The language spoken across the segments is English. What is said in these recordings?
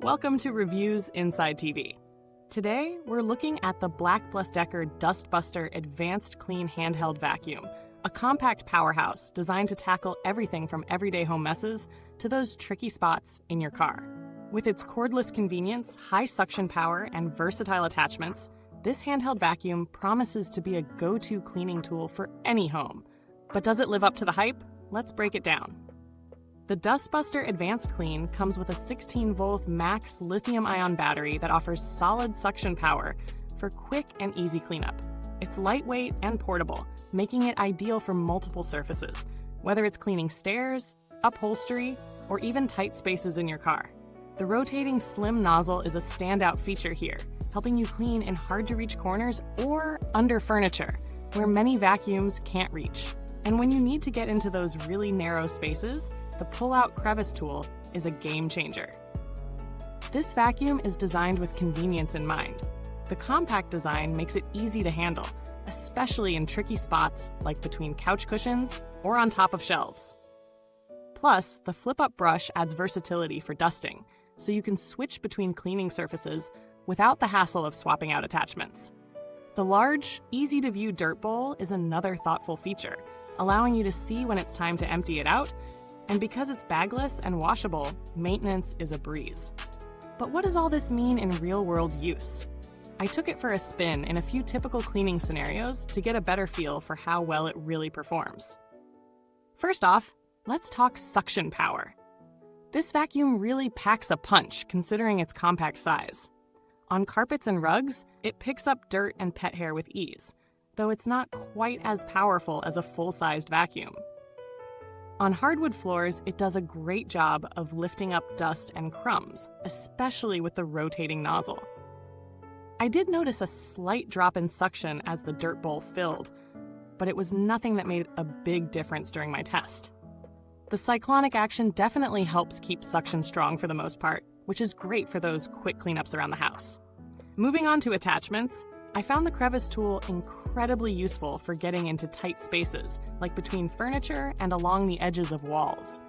Welcome to Reviewsinside TV. Today, we're looking at the BLACK+DECKER dustbuster AdvancedClean Handheld Vacuum, a compact powerhouse designed to tackle everything from everyday home messes to those tricky spots in your car. With its cordless convenience, high suction power, and versatile attachments, this handheld vacuum promises to be a go-to cleaning tool for any home. But does it live up to the hype? Let's break it down. The dustbuster AdvancedClean comes with a 16-volt max lithium-ion battery that offers solid suction power for quick and easy cleanup. It's lightweight and portable, making it ideal for multiple surfaces, whether it's cleaning stairs, upholstery, or even tight spaces in your car. The rotating slim nozzle is a standout feature here, helping you clean in hard-to-reach corners or under furniture, where many vacuums can't reach. And when you need to get into those really narrow spaces, the pull-out Crevice tool is a game changer. This vacuum is designed with convenience in mind. The compact design makes it easy to handle, especially in tricky spots like between couch cushions or on top of shelves. Plus, the flip-up brush adds versatility for dusting, so you can switch between cleaning surfaces without the hassle of swapping out attachments. The large, easy-to-view dirt bowl is another thoughtful feature, allowing you to see when it's time to empty it out. And because it's bagless and washable, maintenance is a breeze. But what does all this mean in real-world use? I took it for a spin in a few typical cleaning scenarios to get a better feel for how well it really performs. First off, let's talk suction power. This vacuum really packs a punch considering its compact size. On carpets and rugs, it picks up dirt and pet hair with ease, though it's not quite as powerful as a full-sized vacuum. On hardwood floors, it does a great job of lifting up dust and crumbs, especially with the rotating nozzle. I did notice a slight drop in suction as the dirt bowl filled, but it was nothing that made a big difference during my test. The cyclonic action definitely helps keep suction strong for the most part, which is great for those quick cleanups around the house. Moving on to attachments, I found the Crevice tool incredibly useful for getting into tight spaces, like between furniture and along the edges of walls.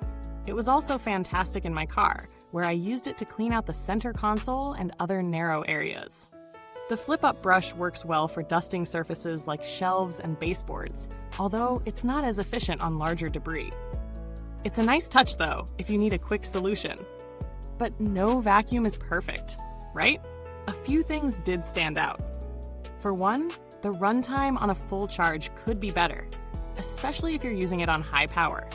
It was also fantastic in my car, where I used it to clean out the center console and other narrow areas. The flip-up brush works well for dusting surfaces like shelves and baseboards, although it's not as efficient on larger debris. It's a nice touch, though, if you need a quick solution. But no vacuum is perfect, right? A few things did stand out. For one, the runtime on a full charge could be better, especially if you're using it on high power.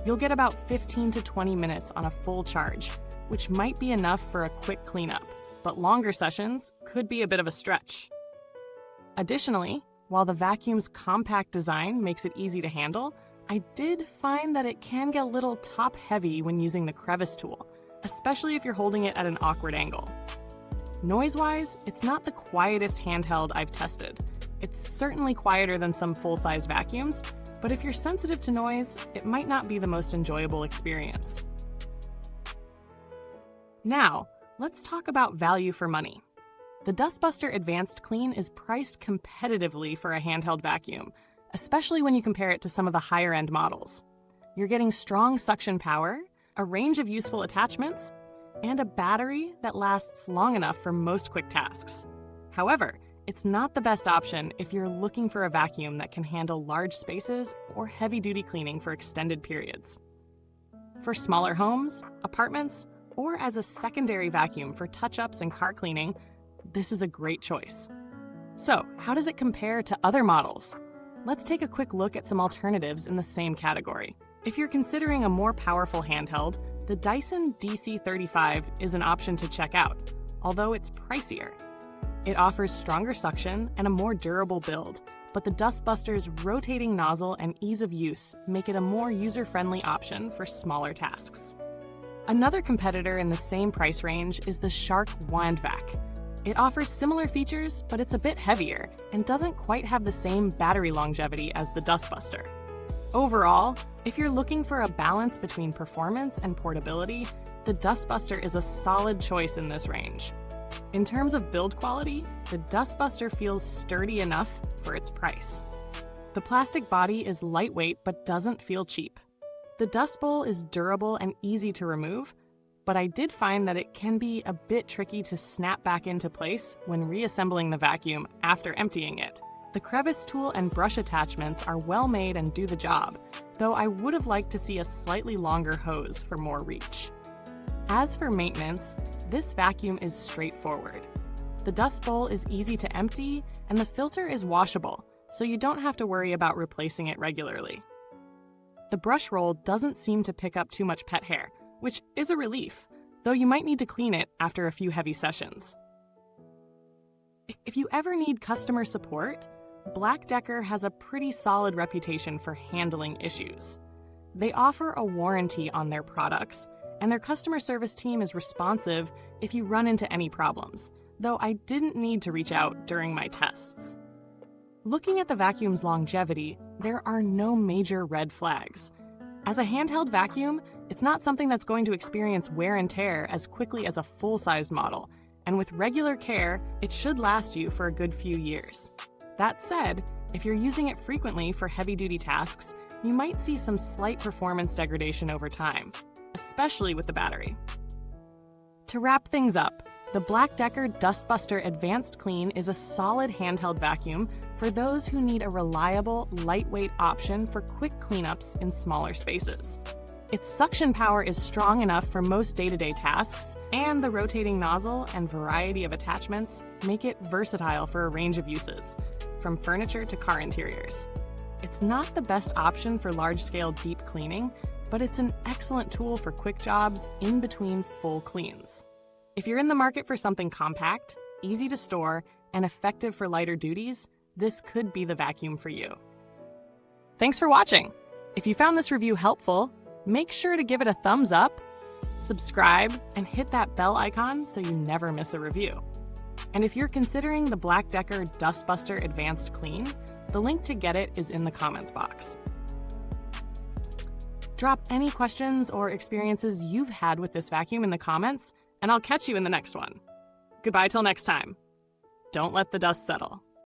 You'll get about 15 to 20 minutes on a full charge, which might be enough for a quick cleanup, but longer sessions could be a bit of a stretch. Additionally, while the vacuum's compact design makes it easy to handle, I did find that it can get a little top-heavy when using the Crevice tool, especially if you're holding it at an awkward angle. Noise-wise, it's not the quietest handheld I've tested. It's certainly quieter than some full-size vacuums, but if you're sensitive to noise, it might not be the most enjoyable experience. Now, let's talk about value for money. The dustbuster AdvancedClean is priced competitively for a handheld vacuum, especially when you compare it to some of the higher-end models. You're getting strong suction power, a range of useful attachments, and a battery that lasts long enough for most quick tasks. However, it's not the best option if you're looking for a vacuum that can handle large spaces or heavy-duty cleaning for extended periods. For smaller homes, apartments, or as a secondary vacuum for touch-ups and car cleaning, this is a great choice. So, how does it compare to other models? Let's take a quick look at some alternatives in the same category. If you're considering a more powerful handheld, the Dyson DC35 is an option to check out, although it's pricier. It offers stronger suction and a more durable build, but the dustbuster's rotating nozzle and ease of use make it a more user-friendly option for smaller tasks. Another competitor in the same price range is the Shark WandVac. It offers similar features, but it's a bit heavier and doesn't quite have the same battery longevity as the dustbuster. Overall, if you're looking for a balance between performance and portability, the dustbuster is a solid choice in this range. In terms of build quality, the dustbuster feels sturdy enough for its price. The plastic body is lightweight but doesn't feel cheap. The dust bowl is durable and easy to remove, but I did find that it can be a bit tricky to snap back into place when reassembling the vacuum after emptying it. The Crevice tool and brush attachments are well made and do the job, though I would have liked to see a slightly longer hose for more reach. As for maintenance, this vacuum is straightforward. The dust bowl is easy to empty, and the filter is washable, so you don't have to worry about replacing it regularly. The brush roll doesn't seem to pick up too much pet hair, which is a relief, though you might need to clean it after a few heavy sessions. If you ever need customer support, BLACK+DECKER has a pretty solid reputation for handling issues. They offer a warranty on their products, and their customer service team is responsive if you run into any problems, though I didn't need to reach out during my tests. Looking at the vacuum's longevity, there are no major red flags. As a handheld vacuum, it's not something that's going to experience wear and tear as quickly as a full-sized model, and with regular care, it should last you for a good few years. That said, if you're using it frequently for heavy-duty tasks, you might see some slight performance degradation over time, especially with the battery. To wrap things up, the BLACK+DECKER dustbuster AdvancedClean is a solid handheld vacuum for those who need a reliable, lightweight option for quick cleanups in smaller spaces. Its suction power is strong enough for most day-to-day tasks, and the rotating nozzle and variety of attachments make it versatile for a range of uses, from furniture to car interiors. It's not the best option for large-scale deep cleaning, but it's an excellent tool for quick jobs in between full cleans. If you're in the market for something compact, easy to store, and effective for lighter duties, this could be the vacuum for you. Thanks for watching! If you found this review helpful, make sure to give it a thumbs up, subscribe, and hit that bell icon so you never miss a review. And if you're considering the BLACK+DECKER dustbuster AdvancedClean, the link to get it is in the comments box. Drop any questions or experiences you've had with this vacuum in the comments, and I'll catch you in the next one. Goodbye till next time. Don't let the dust settle.